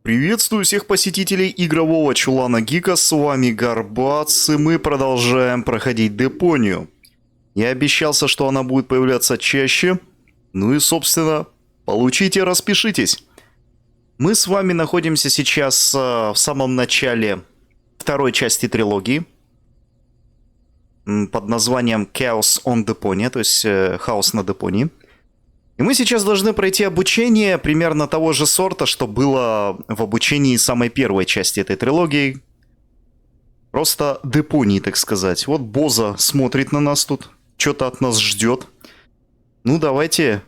Приветствую всех посетителей игрового чулана Гика, с вами Горбац, и мы продолжаем проходить Депонию. Я обещался, что она будет появляться чаще, ну и, собственно, получите, распишитесь. Мы с вами находимся сейчас в самом начале второй части трилогии под названием Chaos on Deponia, то есть хаос на Депонии. И мы сейчас должны пройти обучение примерно того же сорта, что было в обучении самой первой части этой трилогии. Просто Депонии, так сказать. Вот Боза смотрит на нас тут, что-то от нас ждет. Ну, давайте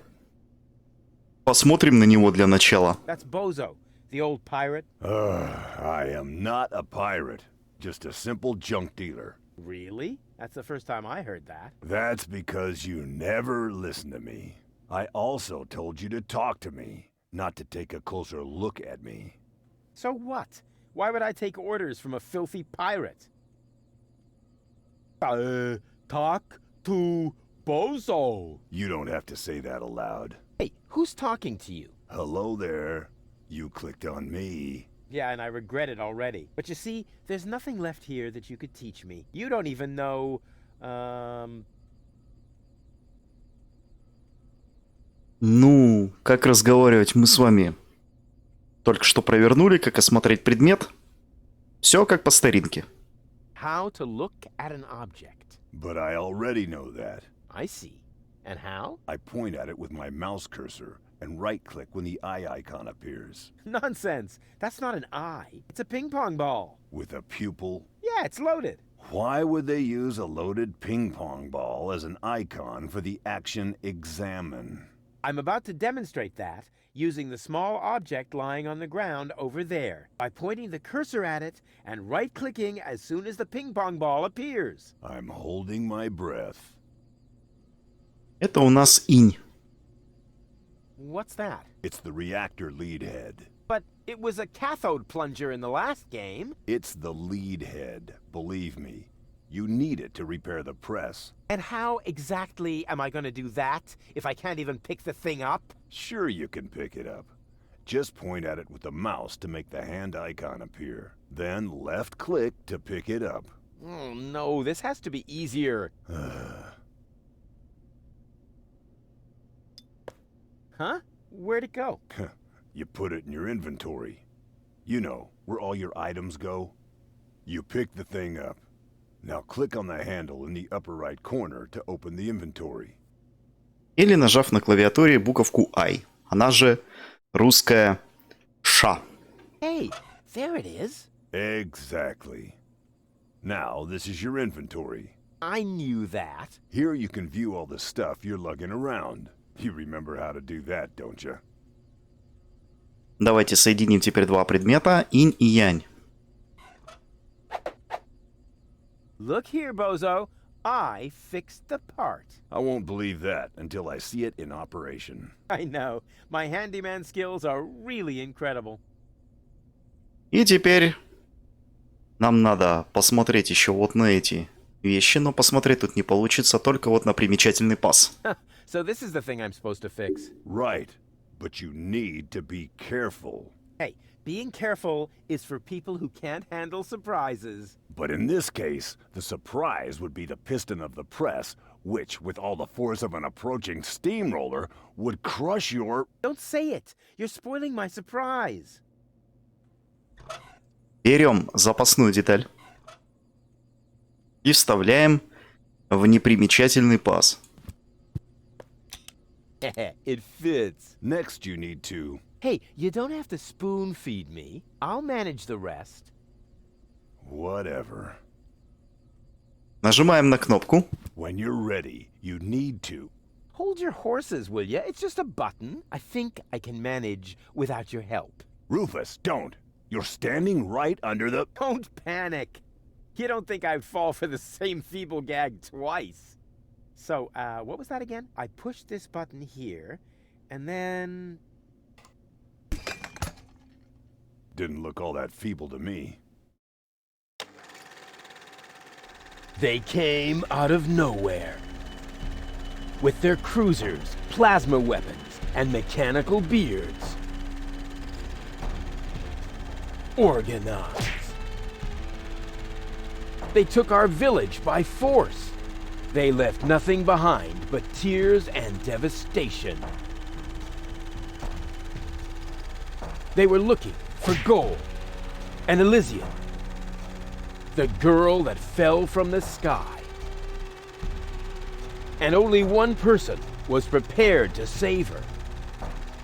посмотрим на него для начала. That's Bozo, the old pirate. I am not a pirate, just a simple junk dealer. Really? That's the first time I heard that. That's because you never listen to me. I also told you to talk to me, not to take a closer look at me. So what? Why would I take orders from a filthy pirate? Talk to Bozo. You don't have to say that aloud. Hey, who's talking to you? Hello there. You clicked on me. Yeah, and I regret it already. But you see, there's nothing left here that you could teach me. You don't even know, Ну, как разговаривать мы с вами только что провернули, как осмотреть предмет. Все как по старинке. how to look at an object. But I already know that. I see. And how? I point at it with my mouse cursor and right-click when the eye icon appears. Nonsense. That's not an eye. It's a ping pong ball. With a pupil. Yeah, it's loaded. Why would they use a loaded ping pong ball as an icon for the action examine? I'm about to demonstrate that using the small object lying on the ground over there by pointing the cursor at it and right-clicking as soon as the ping pong ball appears. I'm holding my breath. Это у нас инь. What's that? It's the reactor lead head. But it was a cathode plunger in the last game. It's the lead head, believe me. You need it to repair the press. And how exactly am I going to do that if I can't even pick the thing up? Sure you can pick it up. Just point at it with the mouse to make the hand icon appear. Then left-click to pick it up. Oh no, this has to be easier. Huh? Where'd it go? You put it in your inventory. You know, where all your items go. You pick the thing up. Now click on the handle in the upper right corner to open the inventory. Или нажав на клавиатуре буковку I. Она же русская Ш. Hey, there it is. Exactly. Now this is your inventory. I knew that. Here you can view all the stuff you're lugging around. You remember how to do that, don't you? Давайте соединим теперь два предмета, инь и янь. Look here, Bozo. I fixed the part. I won't believe that until I see it in operation. I know. My handyman skills are really incredible. И теперь нам надо посмотреть еще вот на эти вещи, но посмотреть тут не получится, только вот на примечательный паз. So this is the thing I'm supposed to fix. Right, but you need to be careful. Hey, being careful is for people who can't handle surprises. But in this case, the surprise would be the piston of the press, which, with all the force of an approaching steamroller, would crush your... Don't say it. You're spoiling my surprise. Берем запасную деталь и вставляем в непримечательный паз. It fits. Next you need to... Hey, you don't have to spoon feed me. I'll manage the rest. Whatever. Нажимаем на кнопку. When you're ready, you need to... Hold your horses, will ya? It's just a button. I think I can manage without your help. Rufus, don't! You're standing right under the... Don't panic. You don't think I'd fall for the same feeble gag twice. So, what was that again? I push this button here, and then... Didn't look all that feeble to me. They came out of nowhere. With their cruisers, plasma weapons, and mechanical beards. Organize. They took our village by force. They left nothing behind but tears and devastation. They were looking for gold and Elysium, the girl that fell from the sky. And only one person was prepared to save her.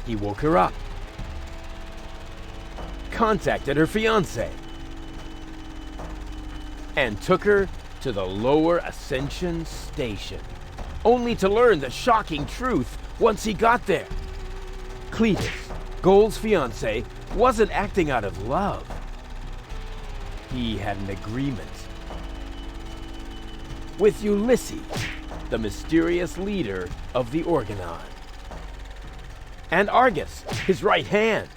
He woke her up, contacted her fiancé, and took her to the lower Ascension station, only to learn the shocking truth once he got there. Cletus, Gold's fiancé, wasn't acting out of love. He had an agreement with Ulysses, the mysterious leader of the Organon, and Argus, his right hand.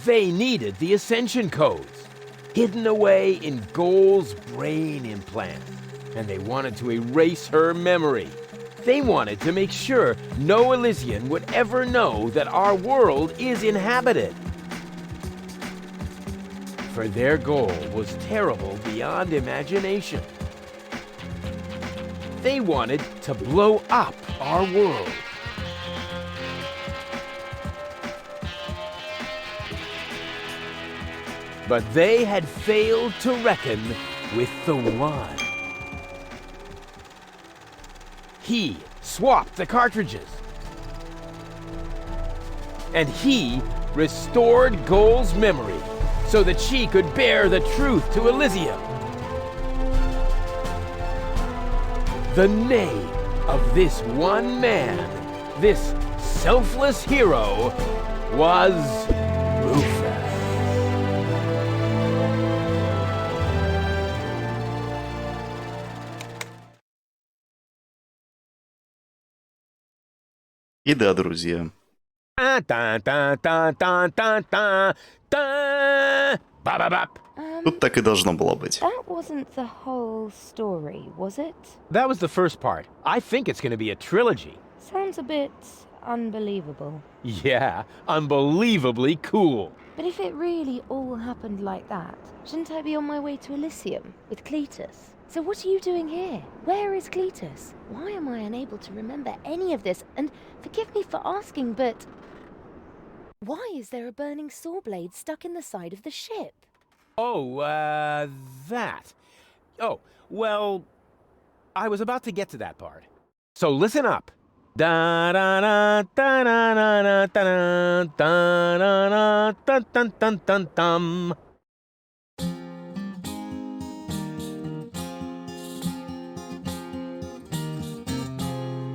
They needed the Ascension codes, hidden away in Goal's brain implant, and they wanted to erase her memory. They wanted to make sure no Elysian would ever know that our world is inhabited. For their goal was terrible beyond imagination. They wanted to blow up our world. But they had failed to reckon with the One. He swapped the cartridges. And he restored Goal's memory so that she could bear the truth to Elysium. The name of this one man, this selfless hero, was Rufusa. И да, друзья. Тут так и должно было быть. That wasn't the whole story, was it? That was the first part. I think it's going to be a trilogy. Sounds a bit unbelievable. Yeah, unbelievably cool. But if it really all happened like that, shouldn't I be on my way to Elysium with Cletus? So what are you doing here? Where is Cletus? Why am I unable to remember any of this? And forgive me for asking, but why is there a burning saw blade stuck in the side of the ship? Oh, that. Oh, well, I was about to get to that part. So listen up. Da da da da da da da da da da dun dun dun dun.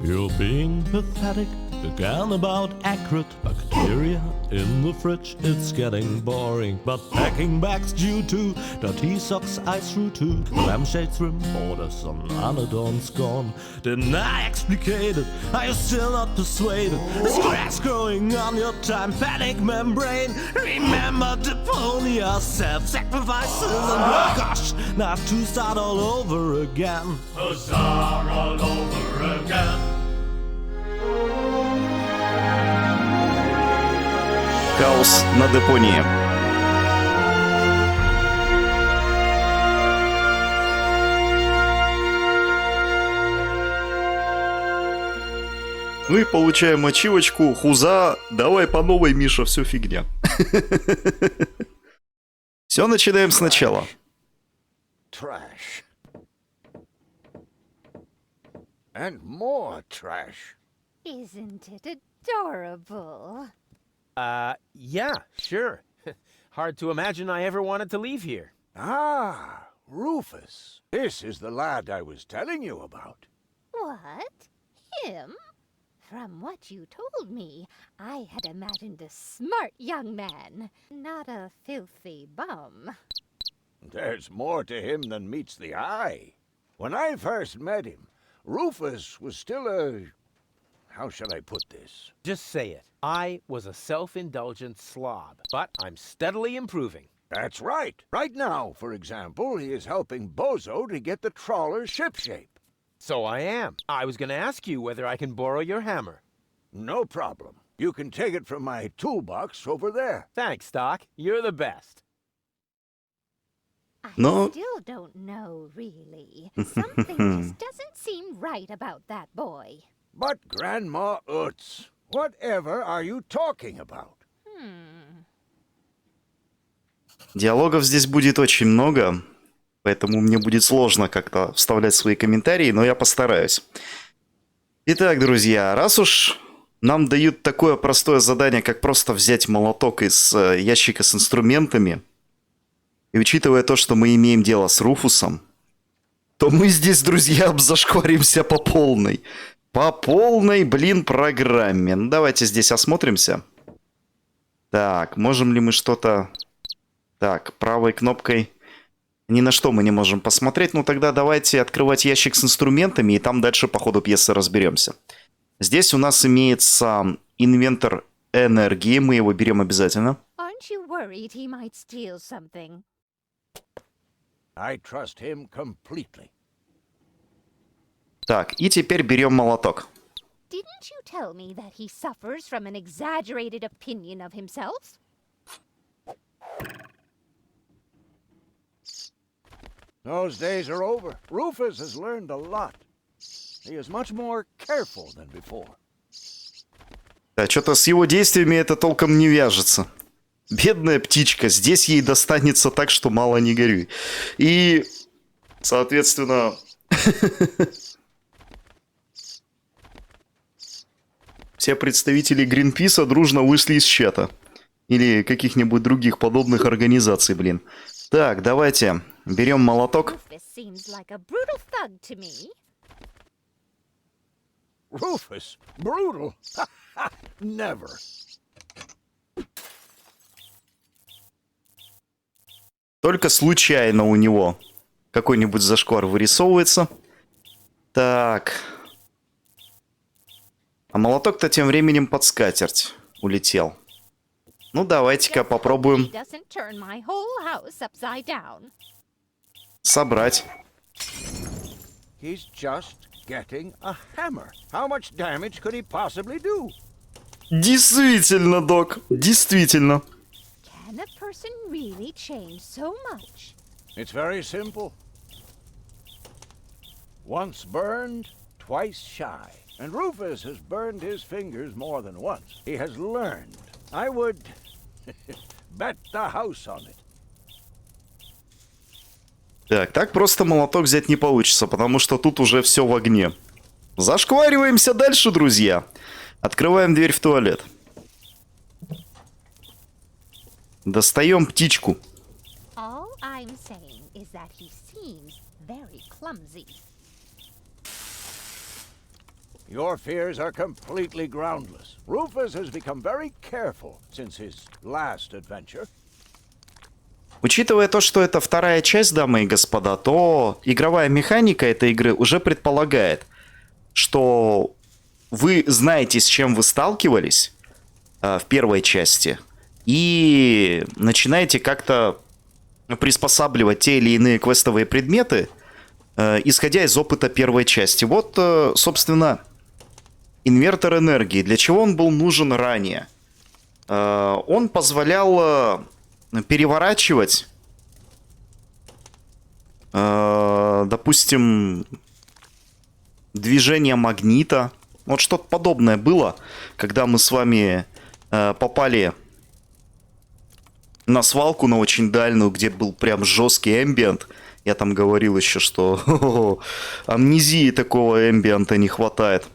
You're being pathetic, again about accurate bacteria in the fridge. It's getting boring, but packing bags due to dirty socks I threw to lampshades, rim borders on anodons gone. Didn't I explicate it? Are you still not persuaded? There's grass growing on your tympanic membrane. Remember Deponia, self-sacrifices, and oh gosh, now I have to start all over again. Start all over again. Хаос на Депонии. Ну и получаем ачивочку. Хуза, давай по новой, Миша, все фигня. Все, начинаем сначала. Trash. And more trash. Isn't it adorable? Yeah, sure. Hard to imagine I ever wanted to leave here. Ah, Rufus. This is the lad I was telling you about. What? Him? From what you told me, I had imagined a smart young man, not a filthy bum. There's more to him than meets the eye. When I first met him, Rufus was still a... How shall I put this? Just say it. I was a self-indulgent slob, but I'm steadily improving. That's right. Right now, for example, he is helping Bozo to get the trawler shipshape. So I am. I was going to ask you whether I can borrow your hammer. No problem. You can take it from my toolbox over there. Thanks, Doc. You're the best. I No. still don't know, really. Something just doesn't seem right about that boy. But Grandma Utz, whatever are you talking about? Диалогов здесь будет очень много, поэтому мне будет сложно как-то вставлять свои комментарии, но я постараюсь. Итак, друзья, раз уж нам дают такое простое задание, как просто взять молоток из ящика с инструментами, и учитывая то, что мы имеем дело с Руфусом, то мы здесь, друзья, зашкваримся по полной. По полной, блин, программе. Ну, давайте здесь осмотримся. Так, можем ли мы что-то... Так, правой кнопкой ни на что мы не можем посмотреть. Ну, тогда давайте открывать ящик с инструментами, и там дальше по ходу пьесы разберемся. Здесь у нас имеется инвентор энергии. Мы его берем обязательно. Aren't you worried he might steal something? I trust him completely. Так, и теперь берем молоток. Didn't you tell me that he suffers from an exaggerated opinion of himself? Those days are over. Rufus has learned a lot. He is much more careful than before. Да, что-то с его действиями это толком не вяжется. Бедная птичка, здесь ей достанется так, что мало не горюй. И, соответственно... Все представители Гринписа дружно вышли из чата. Или каких-нибудь других подобных организаций, блин. Так, давайте берем молоток. Rufus seems like a brutal thug to me. Rufus? Brutal? Never. Только случайно у него какой-нибудь зашквар вырисовывается. Так. А молоток-то тем временем под скатерть улетел. Ну, давайте-ка Just hope попробуем he doesn't turn my whole house upside down. собрать. He's just getting a hammer. How much damage could he possibly do? Действительно, док. Действительно. Can a person really change so much? It's very simple. Once burned, twice shy. And Rufus has burned his fingers more than once. He has learned. I would bet the house on it. Так просто молоток взять не получится, потому что тут уже все в огне. Зашквариваемся дальше, друзья. Открываем дверь в туалет. Достаем птичку. All I'm saying is that he seems very clumsy. Your fears are completely groundless. Rufus has become very careful since his last adventure. Учитывая то, что это вторая часть, дамы и господа, то игровая механика этой игры уже предполагает, что вы знаете, с чем вы сталкивались в первой части, и начинаете как-то приспосабливать те или иные квестовые предметы, исходя из опыта первой части. Вот, собственно, инвертор энергии. Для чего он был нужен ранее? Он позволял переворачивать, допустим, движение магнита. Вот что-то подобное было, когда мы с вами попали на свалку, на очень дальнюю, где был прям жесткий эмбиент. Я там говорил еще, что амнезии такого эмбиента не хватает.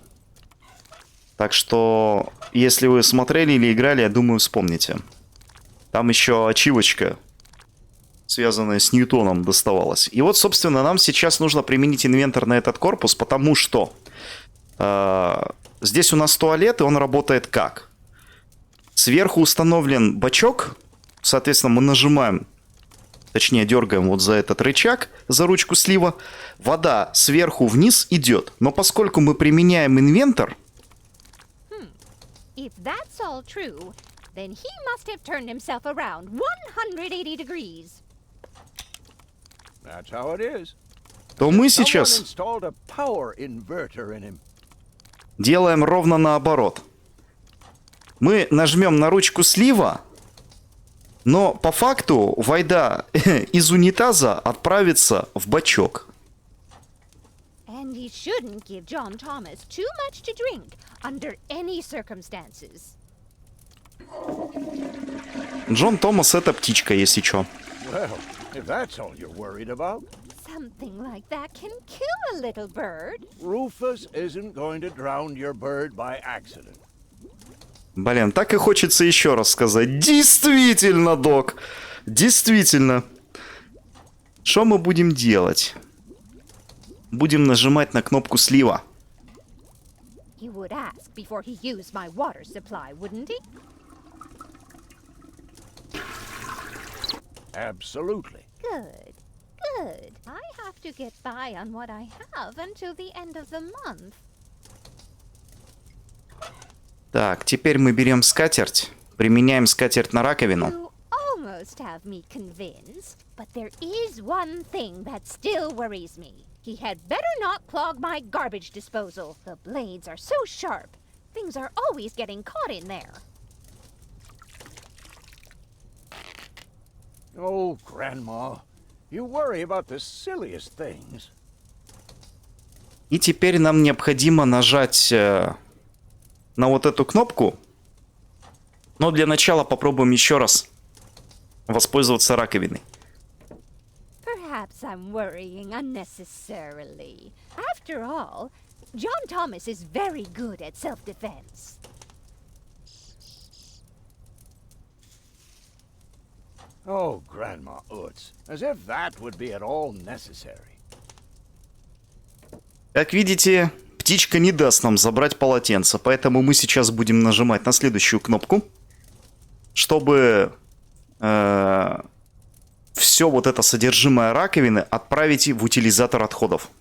Так что, если вы смотрели или играли, я думаю, вспомните. Там еще ачивочка, связанная с Ньютоном, доставалась. И вот, собственно, нам сейчас нужно применить инвентор на этот корпус, потому что здесь у нас туалет, и он работает как? Сверху установлен бачок, соответственно, мы нажимаем, точнее, дергаем вот за этот рычаг, за ручку слива. Вода сверху вниз идет, но поскольку мы применяем инвентор... If that's all true, then he must have turned himself around 180 degrees. That's how it is. то мы Someone сейчас installed a power inverter in him. делаем ровно наоборот. Мы нажмем на ручку слива, но по факту вода из унитаза отправится в бачок. And he shouldn't give John Thomas too much to drink under any circumstances. Джон Томас — это птичка, если чё. Well, if that's all you're worried about, Something like that can kill a little bird. Rufus isn't going to drown your bird by accident. Блин, так и хочется еще раз сказать. Действительно, док. Действительно. Что мы будем делать? Будем нажимать на кнопку слива. He would ask before he used my water supply, wouldn't he? Absolutely. Good. Good. I have to get by on what I have until the end of the month. Так, теперь мы берем скатерть. Применяем скатерть на раковину. You almost have me convinced, but there is one thing that still worries me. He had better not clog my garbage disposal. The blades are so sharp. Things are always getting caught in there. Oh, Grandma, you worry about the silliest things. И теперь нам необходимо нажать на вот эту кнопку. Но для начала попробуем еще раз воспользоваться раковиной. Perhaps I'm worrying unnecessarily. After all, John Thomas is very good at self-defense. Oh, Grandma Utz, as if that would be at all necessary. Как видите, птичка не даст нам забрать полотенце, поэтому мы сейчас будем нажимать на следующую кнопку, чтобы все вот это содержимое раковины отправить в утилизатор отходов.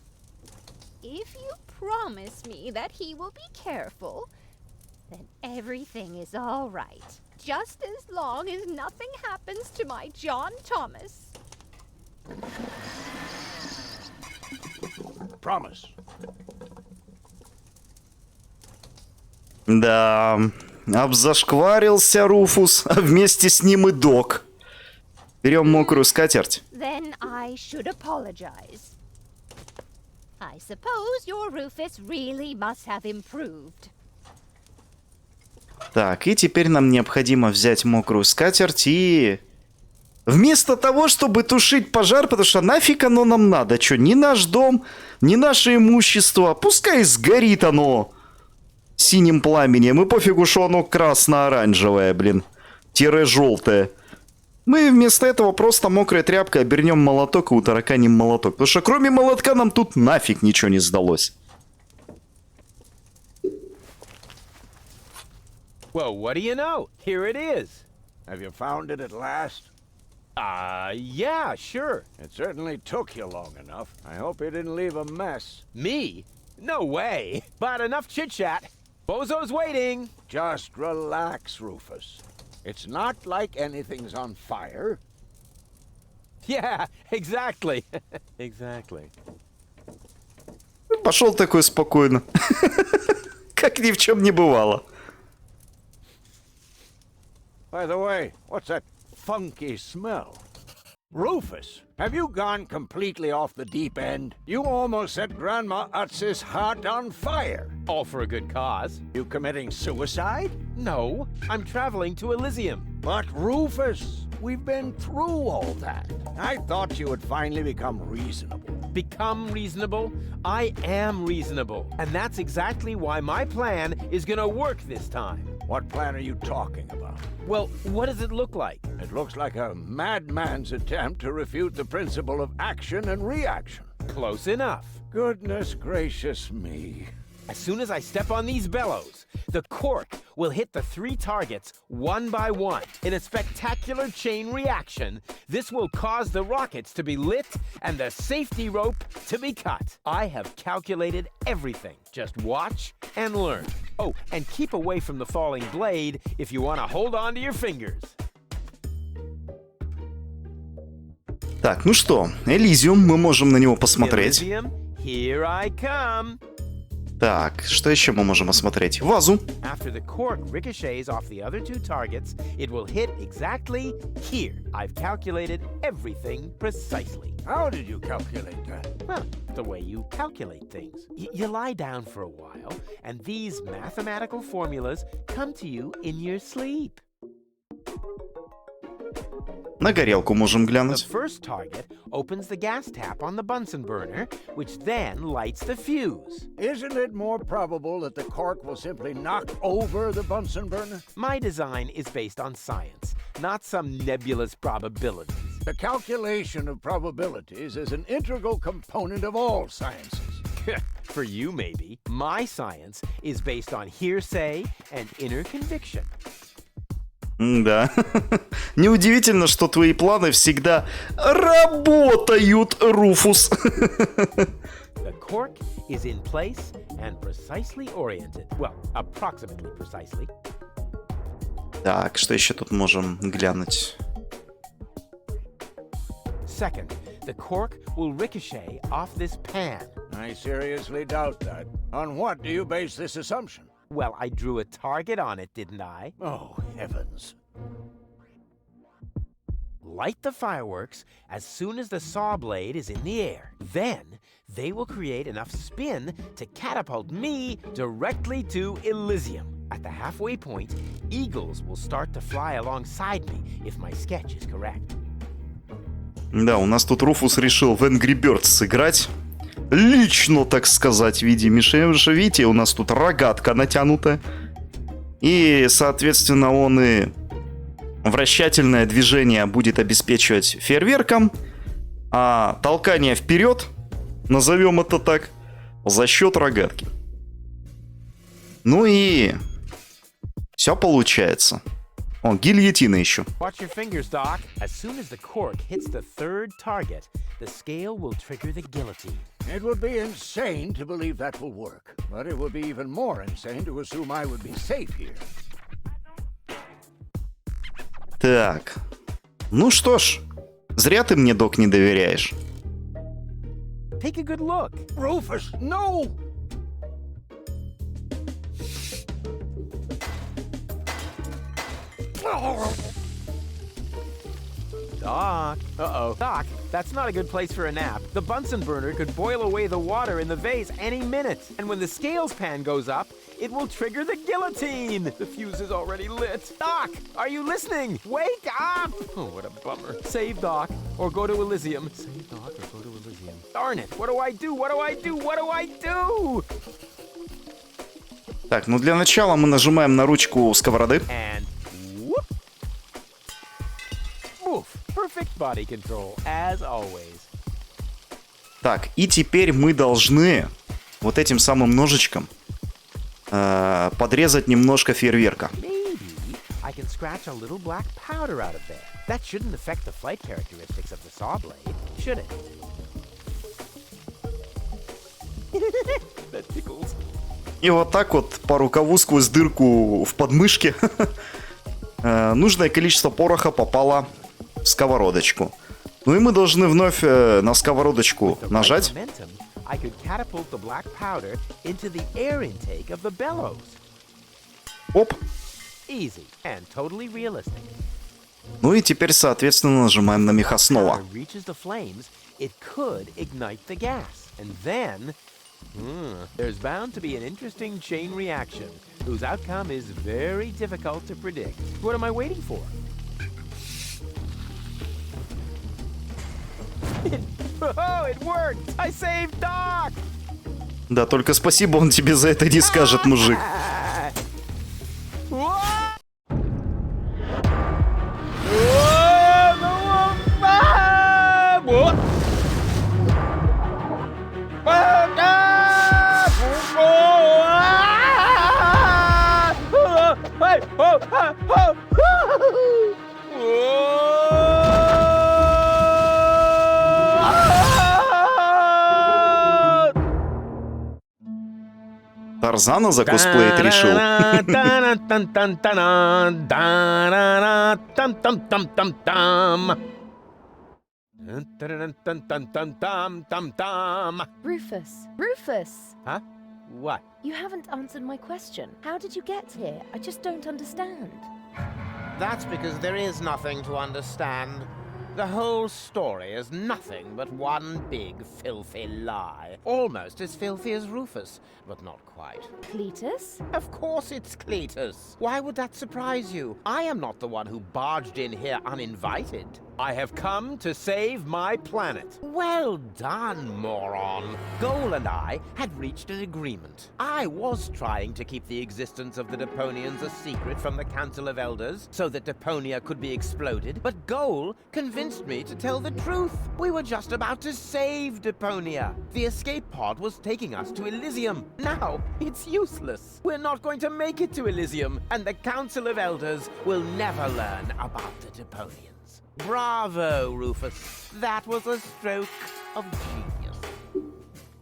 If you promise me that he will be careful, then everything is all right. Just as long as nothing happens to my John Thomas. Promise. Да, обзашкварился Руфус, а вместе с ним и док. Берем мокрую скатерть. Then I should apologize. I suppose your Rufus really must have improved. Так, и теперь нам необходимо взять мокрую скатерть и... Вместо того, чтобы тушить пожар, потому что нафиг оно нам надо, что, ни наш дом, ни наше имущество, пускай сгорит оно синим пламенем, и пофигу, что оно красно-оранжевое, блин, тире-желтое. Мы вместо этого просто мокрой тряпкой обернем молоток и утараканим молоток, потому что кроме молотка нам тут нафиг ничего не сдалось. Well, what do you know? Here it is. Have you found it at last? Yeah, sure. It certainly took you long enough. I hope you didn't leave a mess. Me? No way. But enough chit-chat. Bozo's waiting. Just relax, Rufus. It's not like anything's on fire. Yeah, exactly. Exactly. Пошел такой спокойно. Как ни в чем не бывало. By the way, what's that funky smell? Rufus, have you gone completely off the deep end? You almost set Grandma Utz's heart on fire. All for a good cause. You committing suicide? No, I'm traveling to Elysium. But Rufus, we've been through all that. I thought you would finally become reasonable. Become reasonable? I am reasonable. And that's exactly why my plan is gonna work this time. What plan are you talking about? Well, what does it look like? It looks like a madman's attempt to refute the principle of action and reaction. Close enough. Goodness gracious me. As soon as I step on these bellows, the cork will hit the 3 targets one by one. In a spectacular chain reaction, this will cause the rockets to be lit and the safety rope to be cut. I have calculated everything. Just watch and learn. Oh, and keep away from the falling blade if you want to hold on to your fingers. Так, ну что, Элизиум, мы можем на него посмотреть. Elysium, here I come. Так, что еще мы можем осмотреть? Вазу. After the cork ricochets off the other two targets, it will hit exactly here. I've calculated everything precisely. How did you calculate that? Well, the way you calculate things. You lie down for a while, and these mathematical formulas come to you in your sleep. На горелку можем The глянуть. first target opens the gas tap on the Bunsen burner, which then lights the fuse. Isn't it more probable that the cork will simply knock over the Bunsen burner? My design is based on science, not some nebulous probabilities. The calculation of probabilities is an integral component of all sciences. For you, maybe. My science is based on hearsay and inner conviction. Да. Неудивительно, что твои планы всегда работают, Руфус. The cork is in place and precisely oriented. Well, approximately precisely. Так, что еще тут можем глянуть? Second, the cork will ricochet off this pan. I seriously doubt that. On what do you base this assumption? Well, I drew a target on it, didn't I? Oh, heavens. Light the fireworks as soon as the saw blade is in the air. Then they will create enough spin to catapult me directly to Elysium. At the halfway point, eagles will start to fly alongside me if my sketch is correct. Да, у нас тут Руфус решил в Angry Birds сыграть. Лично, так сказать, в виде мишени. Видите, у нас тут рогатка натянута. И, соответственно, он и вращательное движение будет обеспечивать фейерверком, а толкание вперед, назовем это так, за счет рогатки. Ну и все получается. О, гильотина еще. Watch your fingers, Doc. As soon as the cork hits the third target, the scale will trigger the guillotine. It would be insane to believe that will work, but it would be even more insane to assume I would be safe here. Так. Ну что ж, зря ты мне, док, не доверяешь. Take a good look. Rufus, no! Doc. Uh-oh. Doc, that's not a good place for a nap. The Bunsen burner could boil away the water in the vase any minute. And when the scales pan goes up, it will trigger the guillotine. The fuse is already lit. Doc, are you listening? Wake up! Oh, what a bummer. Save Doc, or go to Elysium. Save Doc, or go to Elysium. Darn it, what do I do? What do I do? What do I do? Так, ну для начала мы нажимаем на ручку сковороды. And whoop. Oof. Perfect body control, as always. Так, и теперь мы должны вот этим самым ножичком подрезать немножко фейерверка. Maybe I can scratch a little black powder out of there. That shouldn't affect the flight characteristics of the saw blade, should it? That tickles. И вот так вот по рукаву сквозь дырку в подмышке нужное количество пороха попало в сковородочку. Ну и мы должны вновь на сковородочку нажать. I could catapult the black powder into the air intake of the bellows. Оп. Easy and totally realistic. Ну и теперь, соответственно, нажимаем на меха снова. When it reaches the flames, it could ignite the gas. And then, there's bound to be an interesting chain reaction, whose outcome is very difficult to predict. What am I waiting for? Oh, it worked! I saved Doc! Да, только спасибо он тебе за это не скажет, мужик. Тарзана закосплеить решил. Rufus! Rufus! Huh? What? You haven't answered my question. How did you get here? I just don't understand. That's because there is nothing to understand. The whole story is nothing but one big, filthy lie. Almost as filthy as Rufus, but not quite. Cletus? Of course it's Cletus. Why would that surprise you? I am not the one who barged in here uninvited. I have come to save my planet. Well done, moron. Goal and I had reached an agreement. I was trying to keep the existence of the Deponians a secret from the Council of Elders so that Deponia could be exploded, but Goal convinced me to tell the truth. We were just about to save Deponia. The escape pod was taking us to Elysium. Now, it's useless. We're not going to make it to Elysium, and the Council of Elders will never learn about the Deponians. Bravo, Rufus. That was a stroke of genius.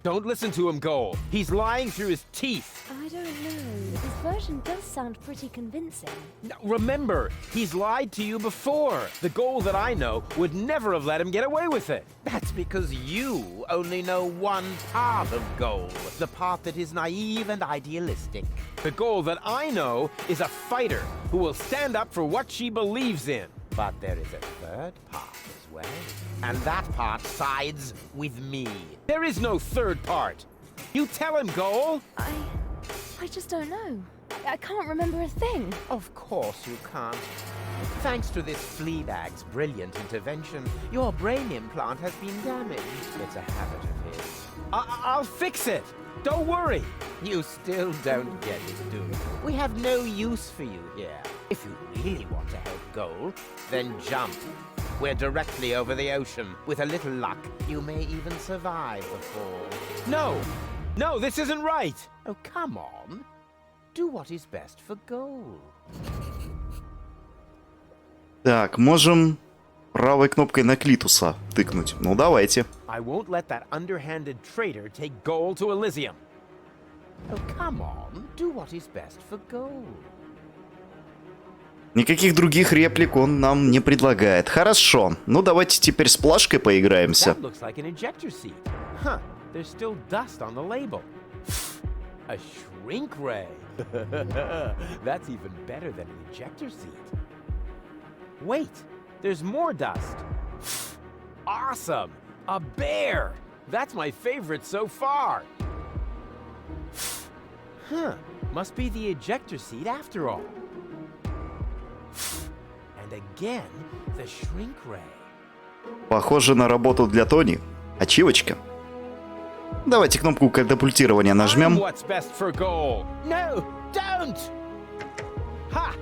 Don't listen to him, Goal. He's lying through his teeth. I don't know. His version does sound pretty convincing. Now, remember, he's lied to you before. The Goal that I know would never have let him get away with it. That's because you only know one part of Goal, the part that is naive and idealistic. The Goal that I know is a fighter who will stand up for what she believes in. But there is a third part as well, and that part sides with me. There is no third part. You tell him, Goal. I just don't know. I can't remember a thing. Of course you can't. Thanks to this Fleabag's brilliant intervention, your brain implant has been damaged. It's a habit of his. I'll fix it. Don't worry. You still don't get it, do you? We have no use for you here. If you really want to help Goal, then jump. We're directly over the ocean. With a little luck, you may even survive the fall. No, this isn't right. Oh, come on. Do what is best for Goal. Так, можем правой кнопкой на Клитуса тыкнуть. Ну, давайте. I won't let that underhanded traitor take Goal to Elysium. Oh, come on. Do what is best for Goal. Никаких других реплик он нам не предлагает. Хорошо. Ну, давайте теперь с плашкой поиграемся. That looks like an ejector seat. Huh, there's still dust on the label. A shrink ray. That's even better than an ejector seat. Wait, there's more dust. Awesome! A bear! That's my favorite so far. Huh, must be the ejector seat after all. And again, the shrink ray. Похоже на работу для Тони. Ачивочка. Давайте кнопку катапультирования нажмем. What's best for Goal? No, don't! Ha!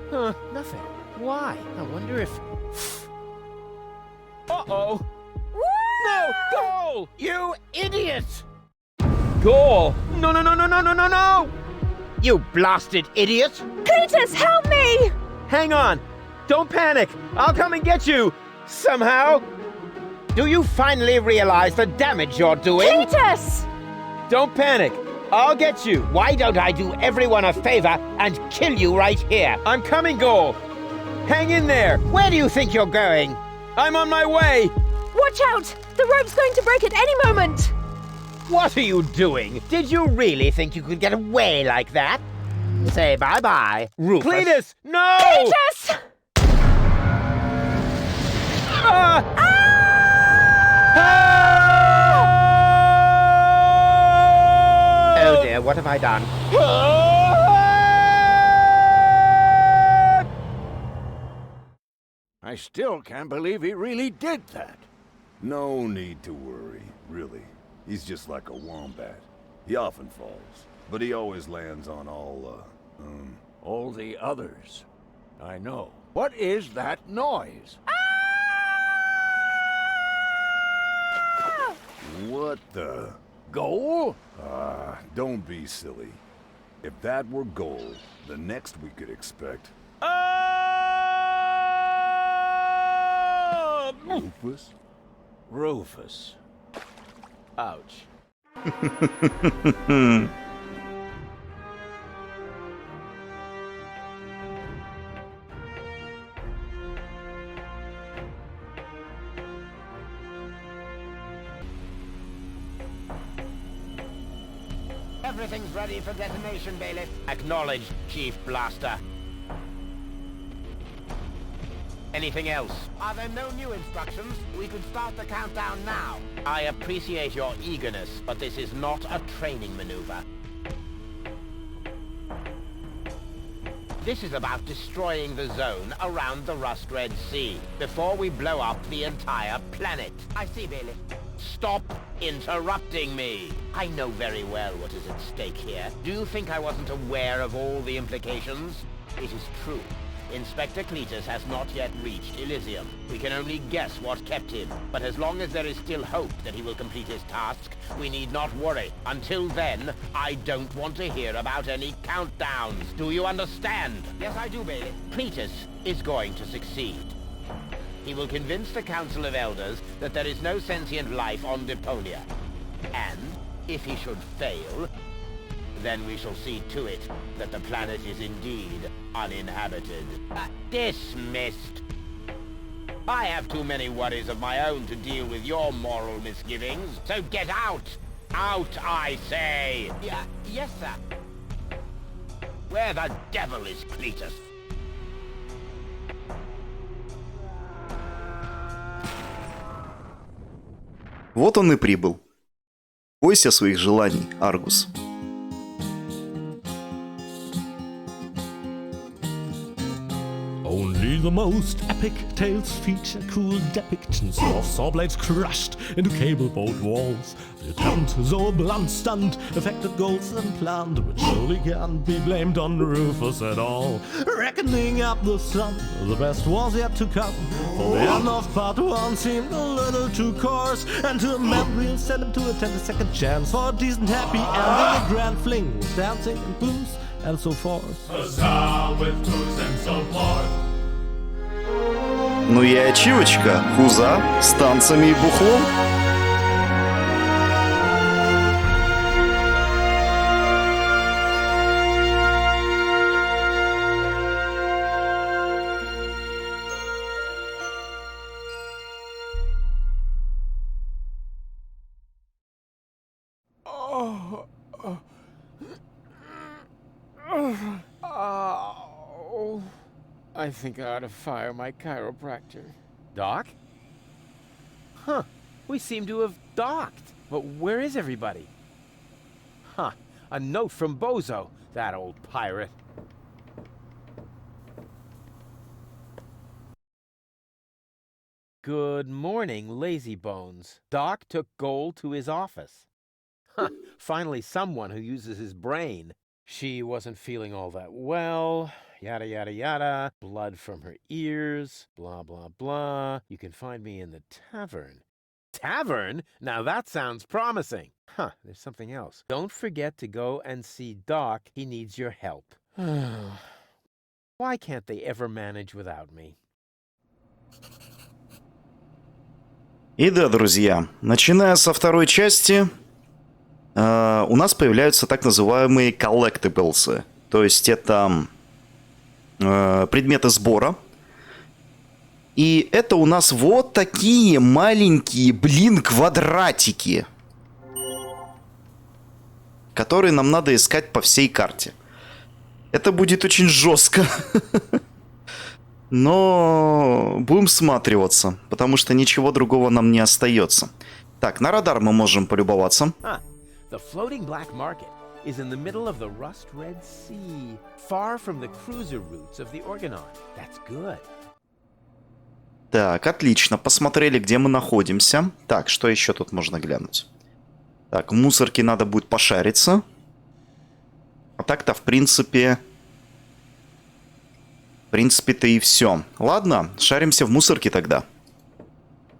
Nothing. Why? I wonder if... Uh-oh! No! Goal! You idiot! Goal! No! You blasted idiot! Cletus, help me! Hang on! Don't panic! I'll come and get you! Somehow! Do you finally realize the damage you're doing? Cletus! Don't panic! I'll get you! Why don't I do everyone a favor and kill you right here? I'm coming, Goal! Hang in there! Where do you think you're going? I'm on my way! Watch out! The rope's going to break at any moment! What are you doing? Did you really think you could get away like that? Say bye-bye, Rufus. Cletus! No! Cletus! Oh dear, what have I done? I still can't believe he really did that. No need to worry, really. He's just like a wombat. He often falls, but he always lands on All the others. I know. What is that noise? What the? Goal? Don't be silly. If that were gold, the next we could expect... Rufus? Rufus. Ouch. Everything's ready for detonation, Bailiff. Acknowledged, Chief Blaster. Anything else? Are there no new instructions? We could start the countdown now. I appreciate your eagerness, but this is not a training maneuver. This is about destroying the zone around the Rust Red Sea before we blow up the entire planet. I see, Bailiff. Stop interrupting me. I know very well what is at stake here. Do you think I wasn't aware of all the implications? It is true. Inspector Cletus has not yet reached Elysium. We can only guess what kept him, but as long as there is still hope that he will complete his task, we need not worry. Until then, I don't want to hear about any countdowns. Do you understand? Yes, I do, Bailey. Cletus is going to succeed. He will convince the Council of Elders that there is no sentient life on Deponia. And, if he should fail, then we shall see to it that the planet is indeed uninhabited. Dismissed. I have too many worries of my own to deal with your moral misgivings, so get out! Out, I say! Yes, sir. Where the devil is Cletus? Вот он и прибыл. Бойся своих желаний, Аргус. Only the most epic tales feature cruel depictions of saw blades crushed into cable boat walls. The attempt, though a blunt stunt, affected goals and planned, which surely can't be blamed on Rufus at all. Reckoning up the sum, the best was yet to come. For the end of part one seemed a little too coarse, and to a man we'll send him to attend a second chance for a decent happy ending, a grand fling with dancing and booze and so forth. Ну и ачивочка, хуза с танцами и бухлом. I think I ought to fire my chiropractor. Doc? Huh. We seem to have docked. But where is everybody? Huh. A note from Bozo, that old pirate. Good morning, lazy bones. Doc took Goal to his office. Huh. Finally someone who uses his brain. She wasn't feeling all that well. Yada, yada, yada. Blood from her ears. Blah, blah, blah. You can find me in the tavern. Tavern? Now that sounds promising. Huh, there's something else. Don't forget to go and see Doc. He needs your help. Why can't they ever manage without me? И да, друзья, начиная со второй части, у нас появляются так называемые collectibles. То есть это предметы сбора. И это у нас вот такие маленькие, квадратики, которые нам надо искать по всей карте. Это будет очень жестко. Но будем всматриваться, потому что ничего другого нам не остается. Так, на радар мы можем полюбоваться. The floating black market is in the middle of the Rust Red Sea, far from the cruiser routes of the Organon. That's good. Так, отлично. Посмотрели, где мы находимся. Так, что еще тут можно глянуть? Так, в мусорке надо будет пошариться. А так-то, в принципе... В принципе-то и все. Ладно, шаримся в мусорке тогда.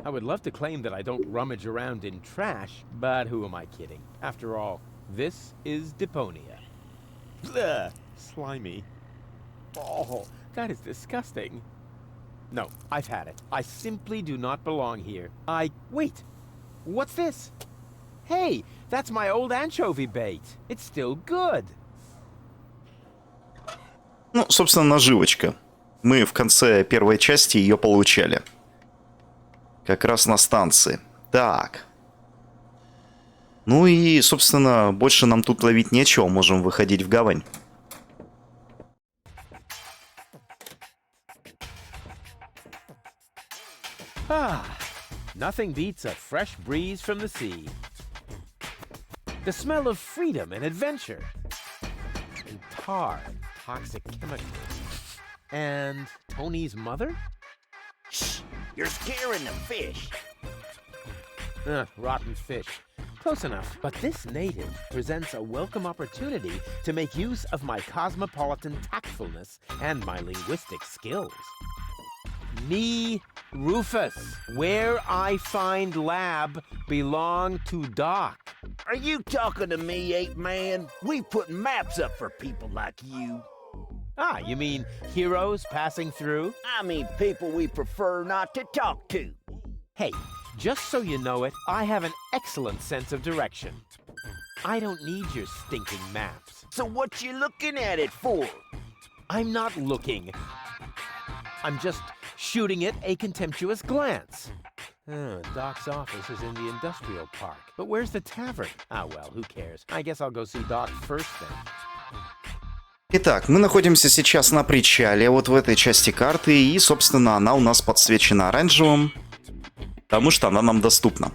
I would love to claim that I don't rummage around in trash, but who am I kidding? After all, this is Deponia. Ugh, slimy. Oh, that is disgusting. No, I've had it. I simply do not belong here. Wait! What's this? Hey, that's my old anchovy bait. It's still good. Ну, собственно, наживочка. Мы в конце первой части ее получали. Как раз на станции. Так. Ну и, собственно, больше нам тут ловить нечего, можем выходить в гавань. Nothing beats a fresh breeze from the sea. The smell of freedom and adventure. And tar and toxic chemicals. And Tony's mother? Shh! You're scaring the fish. Rotten fish. Close enough. But this native presents a welcome opportunity to make use of my cosmopolitan tactfulness and my linguistic skills. Me, Rufus, where I find lab belong to Doc. Are you talking to me, ape man? We put maps up for people like you. Ah, you mean heroes passing through? I mean people we prefer not to talk to. Hey, just so you know it, I have an excellent sense of direction. I don't need your stinking maps. So what you looking at it for? I'm not looking. I'm just shooting it a contemptuous glance. Doc's office is in the industrial park. But where's the tavern? Ah, well, who cares? I guess I'll go see Doc first then. Итак, мы находимся сейчас на причале, вот в этой части карты, и, собственно, она у нас подсвечена оранжевым, потому что она нам доступна.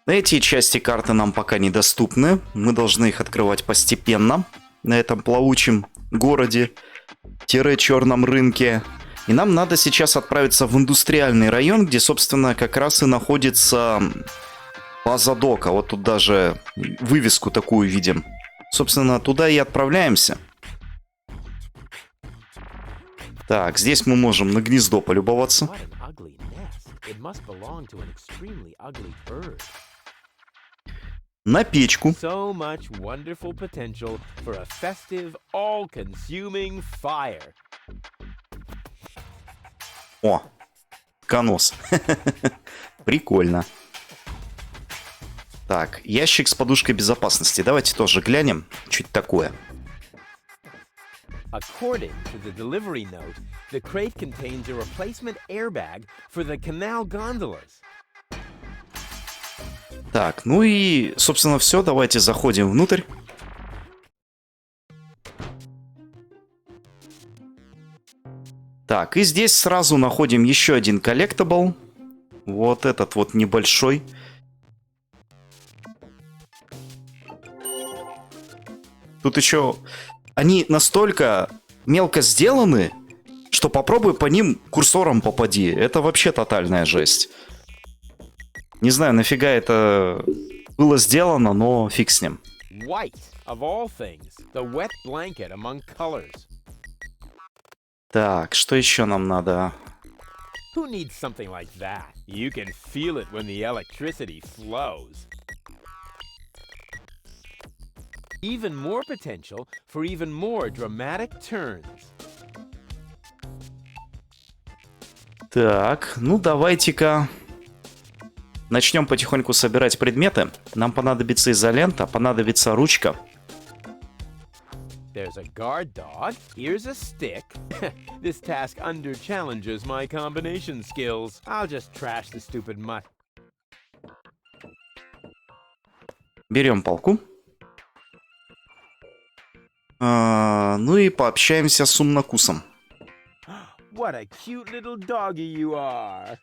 Эти части карты нам пока недоступны, мы должны их открывать постепенно на этом плавучем городе-черном рынке. И нам надо сейчас отправиться в индустриальный район, где, собственно, как раз и находится база Дока. Вот тут даже вывеску такую видим. Собственно, туда и отправляемся. Так, здесь мы можем на гнездо полюбоваться. На печку. So much wonderful potential for a festive, all-consuming fire. О, конос. Прикольно. Так, ящик с подушкой безопасности. Давайте тоже глянем, что это такое. According to the delivery note, the crate contains a replacement airbag for the canal gondolas. Так, ну и, собственно, все. Давайте заходим внутрь. Так, и здесь сразу находим еще один коллектабл. Вот этот вот небольшой. Тут еще... Они настолько мелко сделаны, что попробуй по ним курсором попади. Это вообще тотальная жесть. Не знаю, нафига это было сделано, но фиг с ним. White, of all things, the wet blanket among colors. Так, что еще нам надо? Who needs something like that? You can feel it when the electricity flows. Even more potential for even more dramatic turns. Так, ну давайте-ка начнем потихоньку собирать предметы. Нам понадобится изолента, понадобится ручка. There's a guard dog. Here's a stick. This task under-challenges my combination skills. I'll just trash the stupid mutt. Берем палку. Ну и пообщаемся с умнокусом. What a cute little doggy you are.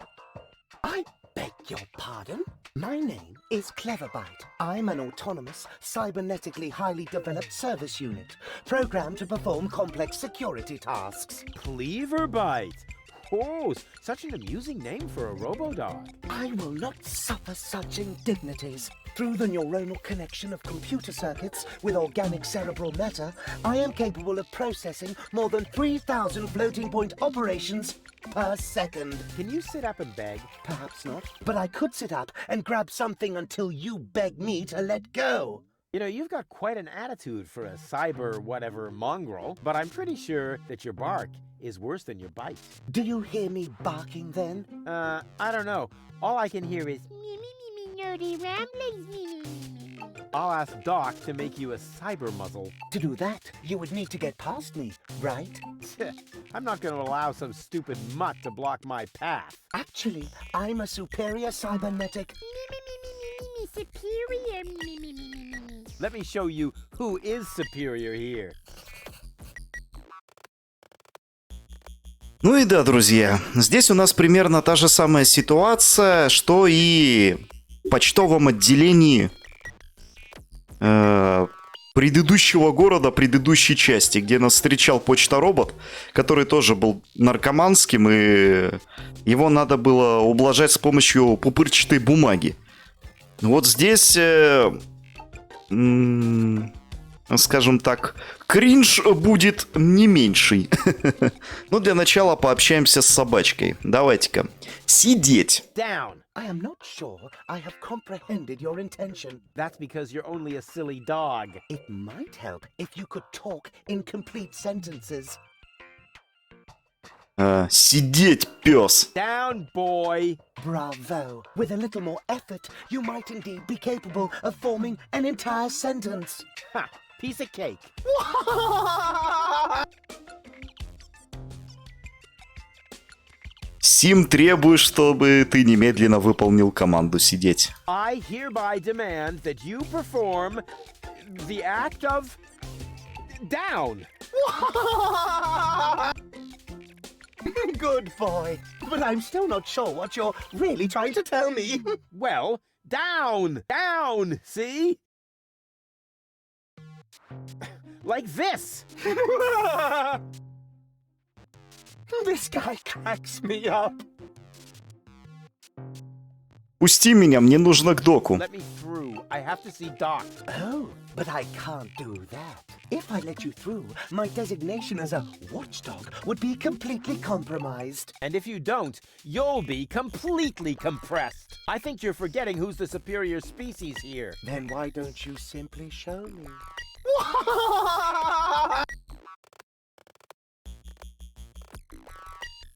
I beg your pardon? My name is Cleverbite. I'm an autonomous, cybernetically highly developed service unit, programmed to perform complex security tasks. Cleverbite. Oh, such an amusing name for a robo-dog. I will not suffer such indignities. Through the neuronal connection of computer circuits with organic cerebral matter, I am capable of processing more than 3,000 floating point operations per second. Can you sit up and beg? Perhaps not, but I could sit up and grab something until you beg me to let go. You know, you've got quite an attitude for a cyber whatever mongrel, but I'm pretty sure that your bark is worse than your bite. Do you hear me barking then? I don't know. All I can hear is Nerdy ramblings. I'll ask Doc to make you a cyber muzzle. To do that, you would need to get past me, right? I'm not going to allow some stupid mutt to block my path. Actually, I'm a superior cybernetic Let me show you who is superior here. Ну и да, друзья, здесь у нас примерно та же самая ситуация, что и в почтовом отделении предыдущего города, предыдущей части, где нас встречал почта-робот, который тоже был наркоманским, и его надо было ублажать с помощью пупырчатой бумаги. Вот здесь, скажем так, кринж будет не меньший. Ну, для начала пообщаемся с собачкой. Давайте-ка. Сидеть. Down. I am not sure I have comprehended your intention. That's because you're only a silly dog. It might help if you could talk in complete sentences. Сидеть, пес. Down, boy. Bravo. With a little more effort, you might indeed be capable of forming an entire sentence. Ha! Piece of cake. Сим, требую, чтобы ты немедленно выполнил команду сидеть. I hereby demand that you perform the act of down. Good boy. But I'm still not sure what you're really trying to tell me. Well, down, down, see? Like this. This guy cracks me up. Пусти меня, мне нужно к доку. Let me through. I have to see Doc. Oh, but I can't do that. If I let you through, my designation as a watchdog would be completely compromised. And if you don't, you'll be completely compressed. I think you're forgetting who's the superior species here. Then why don't you simply show me?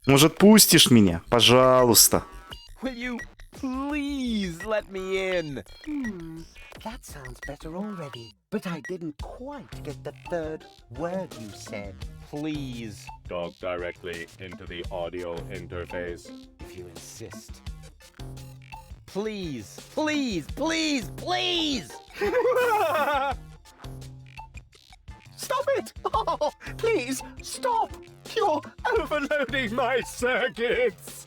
Может, пустишь меня? Пожалуйста. Will you please let me in? That sounds better already. But I didn't quite get the third word you said. Please, Talk directly into the audio interface. if you insist. Please, please, please, please! Stop it! Oh, please, stop! You're overloading my circuits!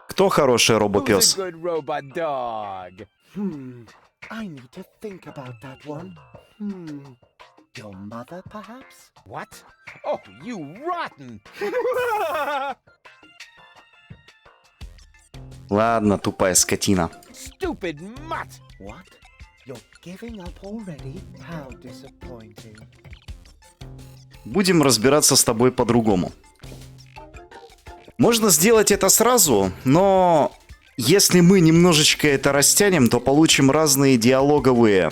Кто хороший Who's робопес? a good robot dog? I need to think about that one. Your mother, perhaps? What? Oh, you rotten! Ладно, тупая скотина. Stupid mutt! What? You're giving up already? How disappointing. Будем разбираться с тобой по-другому. Можно сделать это сразу, но если мы немножечко это растянем, то получим разные диалоговые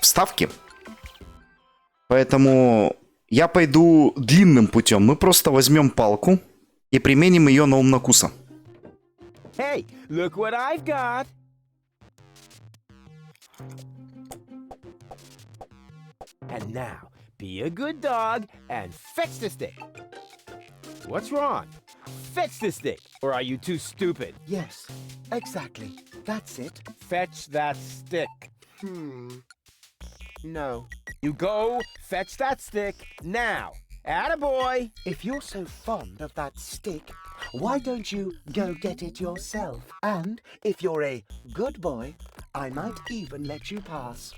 вставки. Поэтому я пойду длинным путем. Мы просто возьмем палку и применим ее на умнокуса. Hey, look what I've got! And now, be a good dog and fetch the stick. What's wrong? Fetch the stick, or are you too stupid? Yes, exactly. That's it. Fetch that stick. No. You go fetch that stick now. Attaboy! If you're so fond of that stick, why don't you go get it yourself? And if you're a good boy, I might even let you pass.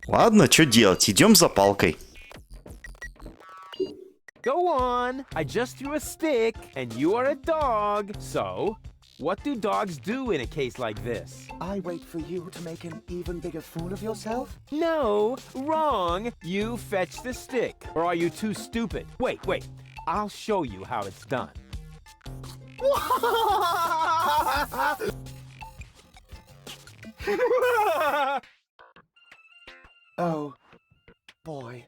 Ладно, что делать? Идем за палкой. Go on. I just threw a stick, and you are a dog. So, what do dogs do in a case like this? I wait for you to make an even bigger fool of yourself? No, wrong. You fetch the stick. Or are you too stupid? Wait. I'll show you how it's done. Oh, boy.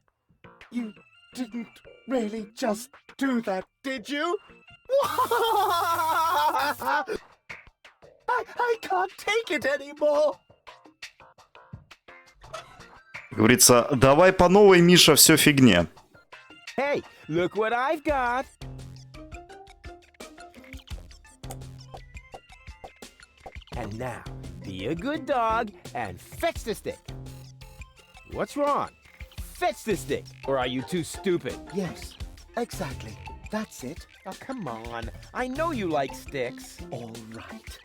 You didn't really just do that, did you? I can't take it anymore. Говорится, давай по новой, Миша, все фигня. Hey, look what I've got! And now, be a good dog and fetch the stick. What's wrong? Fetch the stick, or are you too stupid? Yes, exactly. That's it. Oh, come on. I know you like sticks. All right.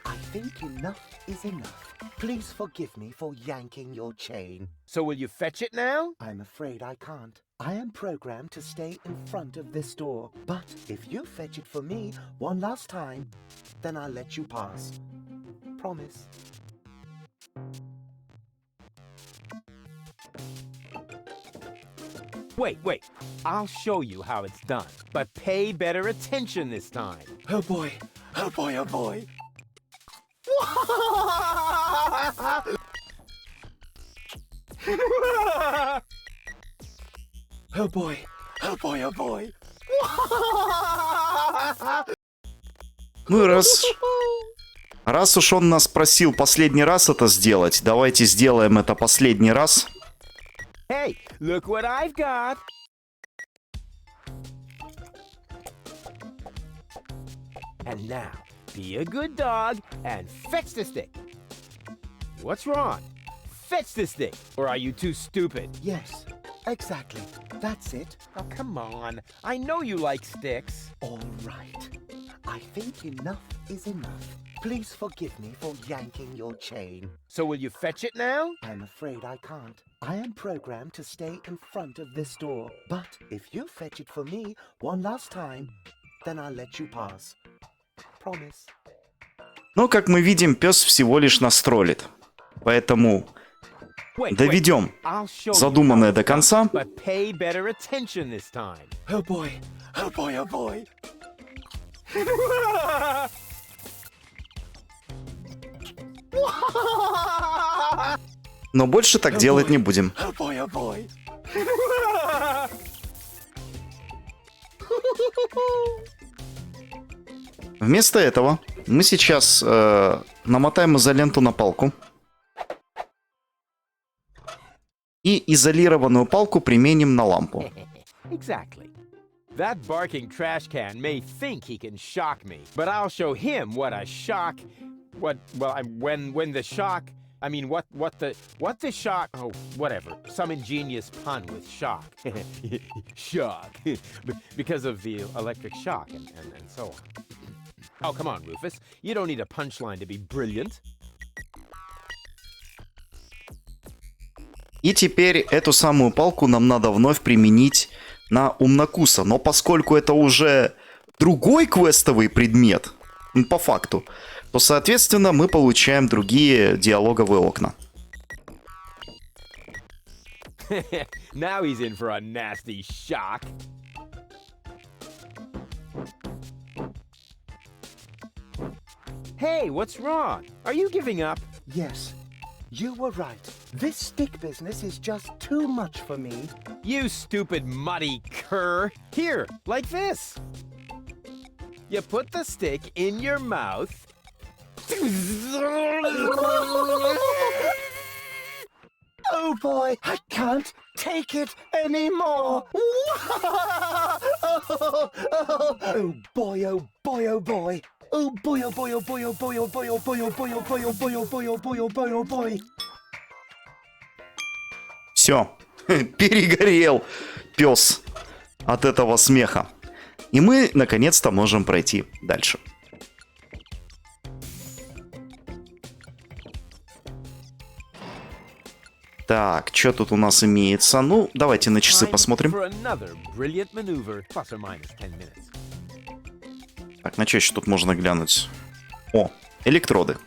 I think enough is enough. Please forgive me for yanking your chain. So will you fetch it now? I'm afraid I can't. I am programmed to stay in front of this door. But if you fetch it for me one last time, then I'll let you pass. Promise. Wait. I'll show you how it's done. But pay better attention this time. Oh boy. Oh boy, oh boy. Oh boy. Oh boy, oh boy. Ну и раз уж он нас просил последний раз это сделать, давайте сделаем это последний раз. Hey, look what I've got! And now, be a good dog and fetch the stick. What's wrong? Fetch the stick, or are you too stupid? Yes, exactly. That's it. Oh, come on. I know you like sticks. All right. I think enough is enough. Please forgive me for yanking your chain. So will you fetch it now? I'm afraid I can't. I am programmed to stay in front of this door. But if you fetch it for me one last time, then I'll let you pass. Promise. Но, как мы видим, пес всего лишь нас троллит. Поэтому доведем задуманное до конца. But pay better attention this time. Oh boy. Oh boy, oh boy. Но больше так делать не будем. Oh boy, oh boy. Вместо этого мы сейчас намотаем изоленту на палку. И изолированную палку применим на лампу. Exactly. That barking trash can may think he can shock me, but I'll show him what a shock. When the shock. I mean, what the shock. Oh, whatever. Some ingenious pun with shock. Shock. Because of the electric shock and so on. Oh, come on, Rufus. You don't need a punchline to be brilliant. И теперь эту самую палку нам надо вновь применить на умнокуса. Но поскольку это уже другой квестовый предмет, по факту, то, соответственно, мы получаем другие диалоговые окна. Now he's in for a nasty shock. Hey, what's wrong? Are you giving up? Yes, you were right. This stick business is just too much for me. You stupid muddy cur. Here, like this. You put the stick in your mouth. Oh boy, I can't take it anymore. Oh boy, oh boy, oh boy. Oh boy, oh boy, oh boy, oh boy, oh boy, oh boy, oh boy, oh boy, oh boy, oh boy, oh boy, oh boy, oh boy. Все, перегорел пес от этого смеха. И мы, наконец-то, можем пройти дальше. Так, что тут у нас имеется? Ну, давайте на часы посмотрим. Так, на что еще тут можно глянуть? О, электроды.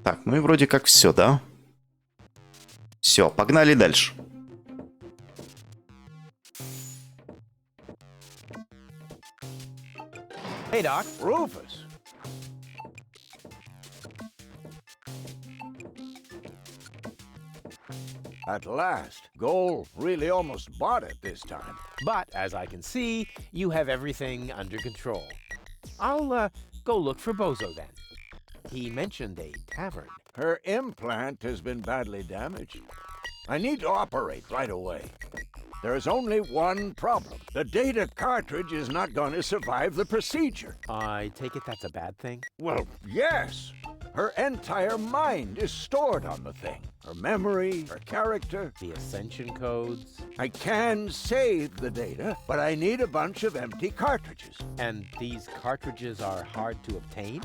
Так, ну и вроде как все, да? Все, погнали дальше. Hey, Doc. Rufus. At last. Goal really almost bought it this time. But, as I can see, you have everything under control. I'll go look for Bozo then. He mentioned a tavern. Her implant has been badly damaged. I need to operate right away. There's only one problem. The data cartridge is not going to survive the procedure. I take it that's a bad thing? Well, yes. Her entire mind is stored on the thing. Her memory, her character. The ascension codes? I can save the data, but I need a bunch of empty cartridges. And these cartridges are hard to obtain?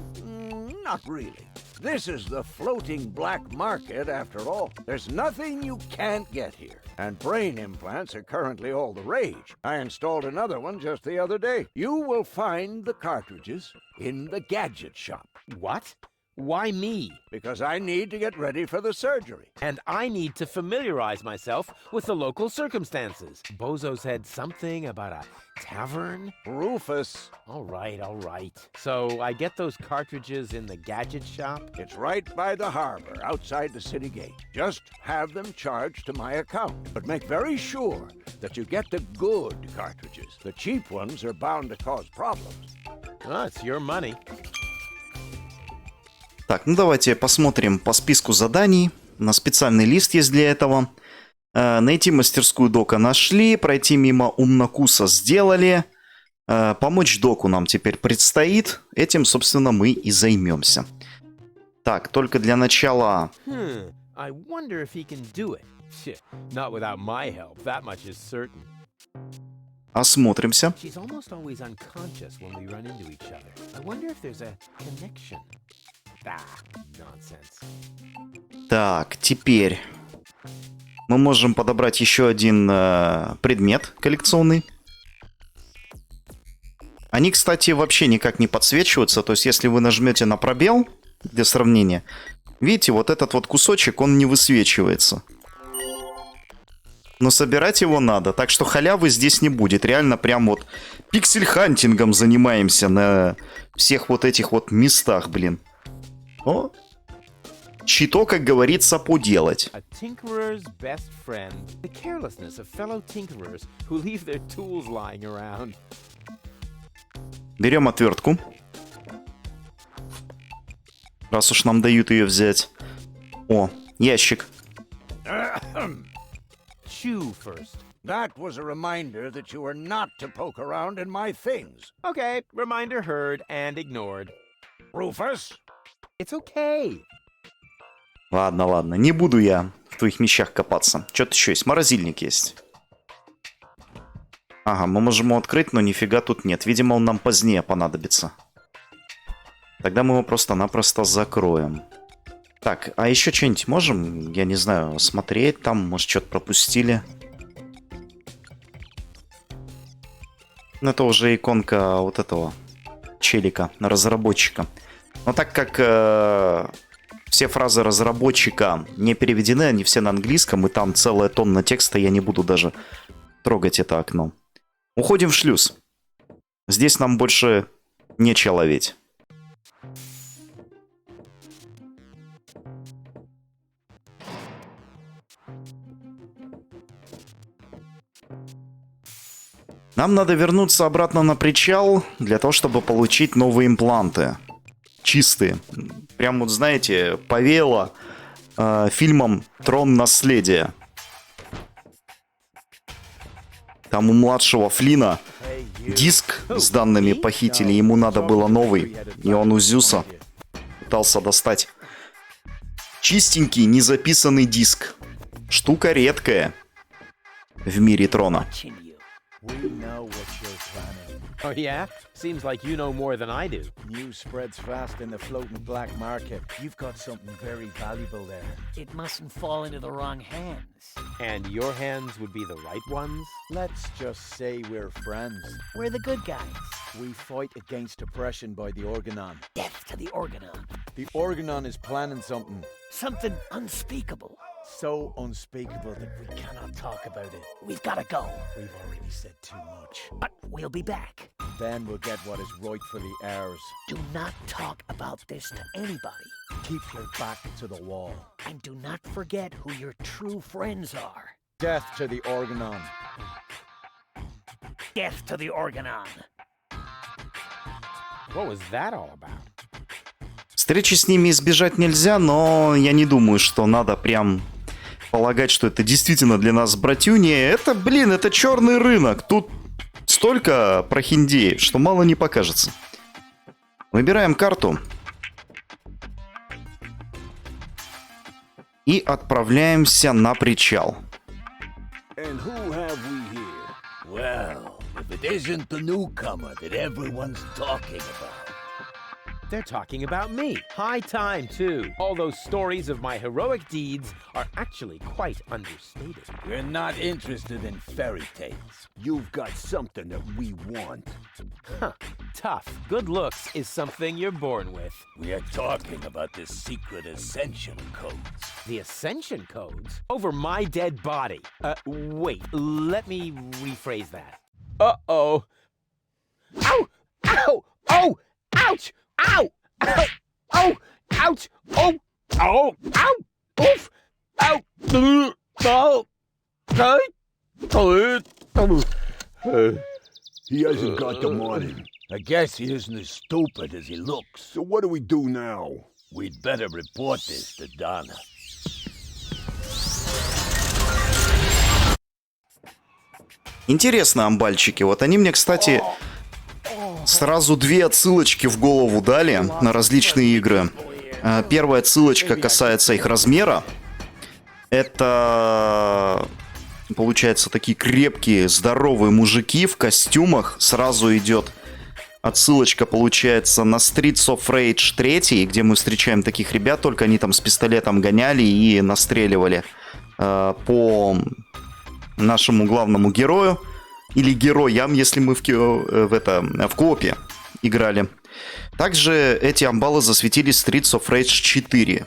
Not really. This is the floating black market after all. There's nothing you can't get here. And brain implants are currently all the rage. I installed another one just the other day. You will find the cartridges in the gadget shop. What? Why me? Because I need to get ready for the surgery. And I need to familiarize myself with the local circumstances. Bozo said something about a tavern? Rufus. All right. So I get those cartridges in the gadget shop? It's right by the harbor, outside the city gate. Just have them charged to my account. But make very sure that you get the good cartridges. The cheap ones are bound to cause problems. Oh, it's your money. Так, ну давайте посмотрим по списку заданий. У нас специальный лист есть для этого. Найти мастерскую Дока нашли. Пройти мимо умнокуса сделали. Помочь Доку нам теперь предстоит. Этим, собственно, мы и займемся. Так, только для начала... I wonder if he can do it. Not without my help, that much is certain. Осмотримся. She's almost always unconscious when we run into each other. I wonder if there's a connection. Nonsense. Так, теперь мы можем подобрать еще один предмет коллекционный. Они, кстати, вообще никак не подсвечиваются. То есть, если вы нажмете на пробел для сравнения, видите, вот этот вот кусочек, он не высвечивается. Но собирать его надо. Так что халявы здесь не будет. Реально прям вот пиксель-хантингом занимаемся на всех вот этих вот местах, блин. О, чито, как говорится, поделать. Берем отвертку. Раз уж нам дают ее взять. О, ящик. Chew first. That was a reminder that you are not to poke around in my things. Okay, reminder heard and ignored. Rufus? It's okay. Ладно, не буду я в твоих вещах копаться. Что-то еще есть. Морозильник есть. Ага, мы можем его открыть, но нифига тут нет. Видимо, он нам позднее понадобится. Тогда мы его просто-напросто закроем. Так, а еще что-нибудь можем? Я не знаю, смотреть там, может, что-то пропустили. Ну, это уже иконка вот этого челика, разработчика. Но так как все фразы разработчика не переведены, они все на английском, и там целая тонна текста, я не буду даже трогать это окно. Уходим в шлюз. Здесь нам больше нечего ловить. Нам надо вернуться обратно на причал для того, чтобы получить новые импланты. Чистые. Прям вот, знаете, повеяло фильмом «Трон наследия». Там у младшего Флина диск с данными похитили, ему надо было новый. И он у Зюса пытался достать чистенький, незаписанный диск. Штука редкая в мире Трона. We know what you're planning. Oh yeah? Seems like you know more than I do. News spreads fast in the floating black market. You've got something very valuable there. It mustn't fall into the wrong hands. And your hands would be the right ones? Let's just say we're friends. We're the good guys. We fight against oppression by the Organon. Death to the Organon. The Organon is planning something Something unspeakable. so unspeakable that we cannot talk about it. We've got to go. We've already said too much. But we'll be back. Then we'll get what is right for the heirs. Do not talk about this to anybody. Keep your back to the wall. And do not forget who your true friends are. Death to the Organon. Death to the Organon. What was that all about? Встречи с ними избежать нельзя, но я не думаю, что надо прям полагать, что это действительно для нас братюни. Это, блин, это черный рынок. Тут столько прохиндеев, что мало не покажется. Выбираем карту. И отправляемся на причал. And who have we here? Well, if it isn't the newcomer that everyone's talking about. They're talking about me. High time, too. All those stories of my heroic deeds are actually quite understated. We're not interested in fairy tales. You've got something that we want. Huh. Tough. Good looks is something you're born with. We are talking about the secret ascension codes. The ascension codes? Over my dead body. Wait. Let me rephrase that. Uh-oh. Ow! Ow! Oh! Ouch! Ow! Ow! Oh! Ouch! Oh! Oh! Ow! Oof! Ow! Oh! He hasn't got them on him. I guess he isn't as stupid as he looks. So what do we do now? We'd better report this to Donna. Интересно, амбальчики. Вот они мне, кстати, сразу две отсылочки в голову дали на различные игры. Первая отсылочка касается их размера. Это, получается, такие крепкие, здоровые мужики в костюмах. Сразу идет отсылочка, получается, на Streets of Rage 3, где мы встречаем таких ребят, только они там с пистолетом гоняли и настреливали по нашему главному герою. Или героям, если мы в коопе играли. Также эти амбалы засветились в Streets of Rage 4.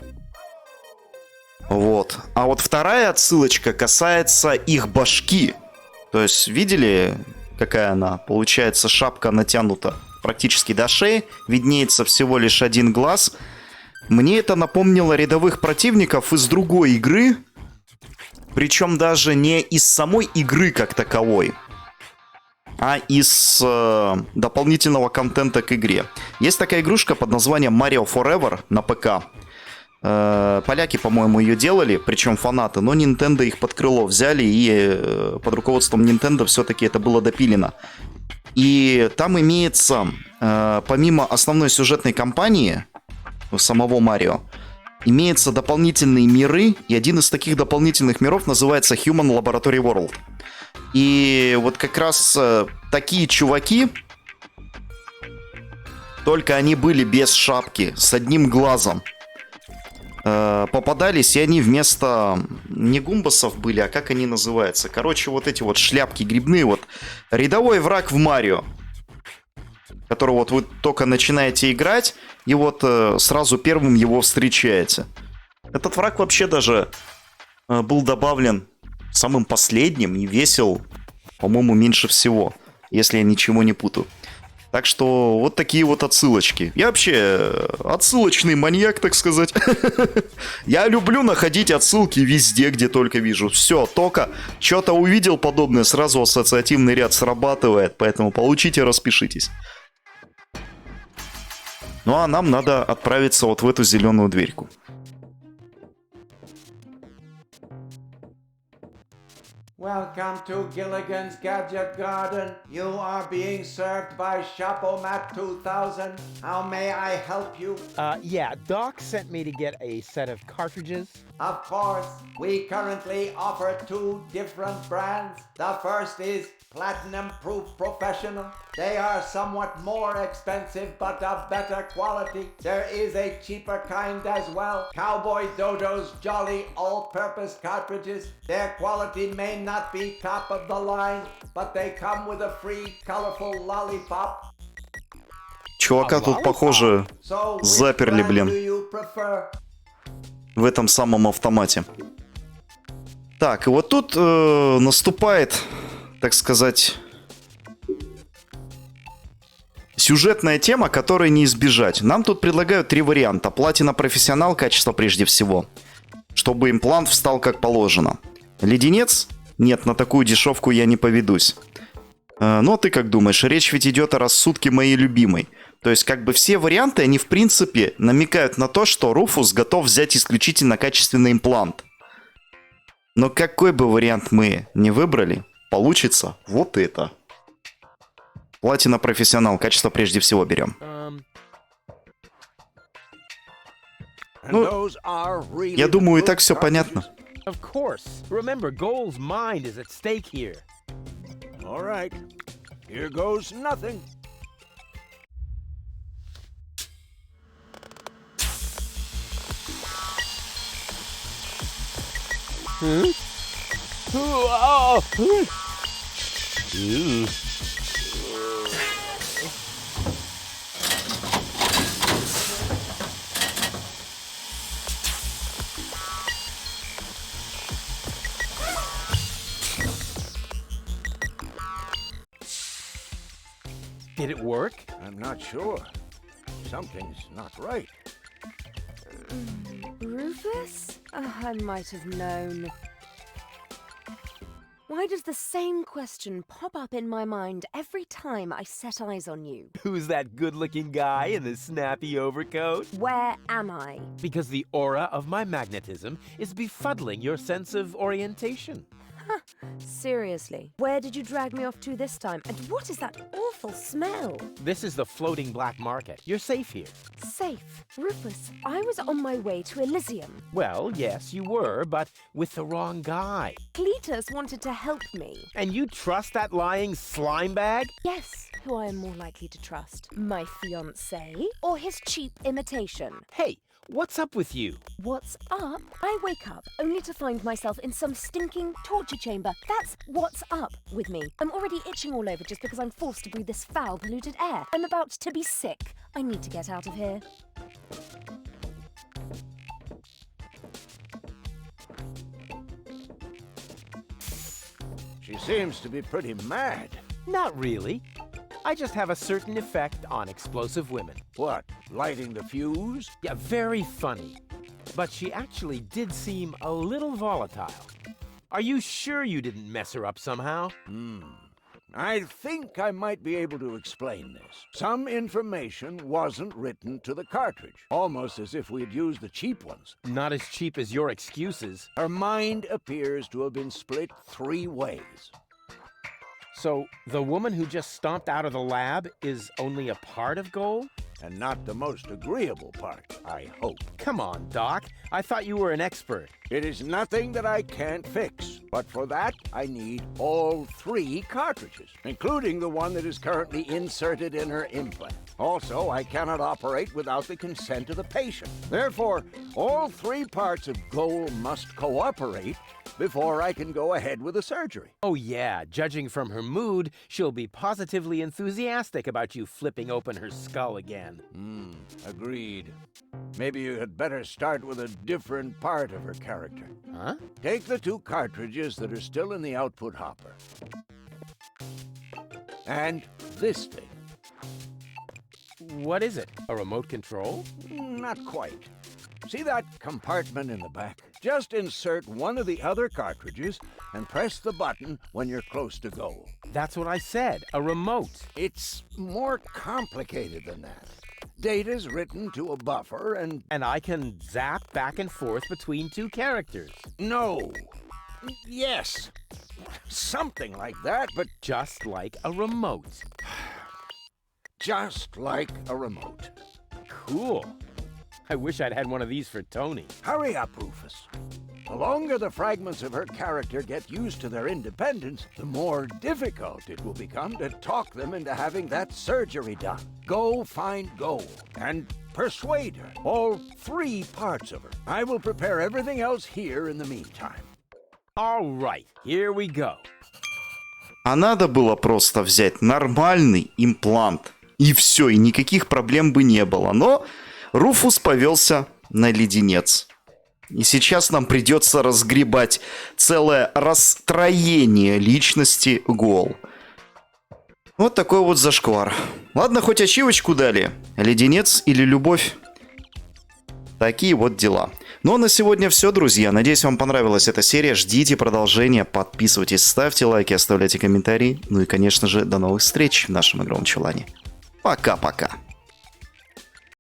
Вот. А вот вторая отсылочка касается их башки. То есть, видели, какая она? Получается, шапка натянута практически до шеи. Виднеется всего лишь один глаз. Мне это напомнило рядовых противников из другой игры. Причем даже не из самой игры как таковой, а из дополнительного контента к игре. Есть такая игрушка под названием Mario Forever на ПК. Поляки, по-моему, ее делали, причем фанаты, но Nintendo их под крыло взяли, и под руководством Nintendo все-таки это было допилено. И там имеется, помимо основной сюжетной кампании самого Марио, имеются дополнительные миры, и один из таких дополнительных миров называется Human Laboratory World. И вот как раз такие чуваки, только они были без шапки, с одним глазом, попадались, и они вместо не гумбасов были, а как они называются? Короче, вот эти вот шляпки грибные, вот рядовой враг в Марио, которого вот вы только начинаете играть, и вот сразу первым его встречаете. Этот враг вообще даже был добавлен самым последним и весил, по-моему, меньше всего, если я ничего не путаю. Так что вот такие вот отсылочки. Я вообще отсылочный маньяк, так сказать. Я люблю находить отсылки везде, где только вижу. Все, только что-то увидел подобное, сразу ассоциативный ряд срабатывает, поэтому получите, распишитесь. Ну а нам надо отправиться вот в эту зеленую дверьку. Welcome to Gilligan's Gadget Garden. You are being served by Shapomat 2000. How may I help you? Yeah, Doc sent me to get a set of cartridges. Of course, we currently offer two different brands. The first is Platinum Proof Professional. They are somewhat more expensive but of better quality. There is a cheaper kind as well. Cowboy Dodo's Jolly All-Purpose Cartridges. Their quality may not be top of the line, but they come with a free colorful lollipop. Чувака тут, похоже, заперли, блин, в этом самом автомате. Так, и вот тут наступает, так сказать, сюжетная тема, которой не избежать. Нам тут предлагают три варианта. Платина профессионал, качество прежде всего, чтобы имплант встал как положено. Леденец? Нет, на такую дешевку я не поведусь. Ну, а ты как думаешь? Речь ведь идет о рассудке моей любимой. То есть, как бы все варианты, они в принципе намекают на то, что Руфус готов взять исключительно качественный имплант. Но какой бы вариант мы ни выбрали, получится вот это. Платина профессионал, качество прежде всего берем. Ну, я думаю, и так все понятно. Of course. Remember, Goal's mind is at stake here. All right. Here goes nothing. Did it work? I'm not sure. Something's not right. Rufus? Oh, I might have known. Why does the same question pop up in my mind every time I set eyes on you? Who's that good-looking guy in the snappy overcoat? Where am I? Because the aura of my magnetism is befuddling your sense of orientation. Huh, seriously. Where did you drag me off to this time? And what is that awful smell? This is the floating black market. You're safe here. Safe? Rufus, I was on my way to Elysium. Well, yes, you were, but with the wrong guy. Cletus wanted to help me. And you trust that lying slime bag? Yes, who I am more likely to trust. My fiancé or his cheap imitation? Hey, what's up with you? What's up? I wake up only to find myself in some stinking torture chamber. That's what's up with me. I'm already itching all over just because I'm forced to breathe this foul, polluted air. I'm about to be sick. I need to get out of here. She seems to be pretty mad. Not really. I just have a certain effect on explosive women. What, lighting the fuse? Yeah, very funny. But she actually did seem a little volatile. Are you sure you didn't mess her up somehow? I think I might be able to explain this. Some information wasn't written to the cartridge, almost as if we'd used the cheap ones. Not as cheap as your excuses. Her mind appears to have been split 3 ways. So, the woman who just stomped out of the lab is only a part of Goal? And not the most agreeable part, I hope. Come on, Doc. I thought you were an expert. It is nothing that I can't fix, but for that, I need all 3 cartridges, including the one that is currently inserted in her implant. Also, I cannot operate without the consent of the patient. Therefore, all 3 parts of Goal must cooperate before I can go ahead with the surgery. Oh yeah, judging from her mood, she'll be positively enthusiastic about you flipping open her skull again. Agreed. Maybe you had better start with a different part of her character. Huh? Take the 2 cartridges that are still in the output hopper. And this thing. What is it? A remote control? Not quite. See that compartment in the back? Just insert one of the other cartridges and press the button when you're close to Goal. That's what I said, a remote. It's more complicated than that. Data's written to a buffer and... And I can zap back and forth between 2 characters. No. Yes. Something like that, but... Just like a remote. Just like a remote. Cool. I wish I'd had one of these for Tony. Hurry up, Rufus. The longer the fragments of her character get used to their independence, the more difficult it will become to talk them into having that surgery done. Go find Goal and persuade her. All 3 parts of her. I will prepare everything else here in the meantime. All right, here we go. А надо было просто взять нормальный имплант. И все, и никаких проблем бы не было. Но Руфус повелся на леденец. И сейчас нам придется разгребать целое расстроение личности Гоал. Вот такой вот зашквар. Ладно, хоть ачивочку дали. Леденец или любовь. Такие вот дела. Ну а на сегодня все, друзья. Надеюсь, вам понравилась эта серия. Ждите продолжения. Подписывайтесь, ставьте лайки, оставляйте комментарии. Ну и, конечно же, до новых встреч в нашем игровом чулане. Пока-пока.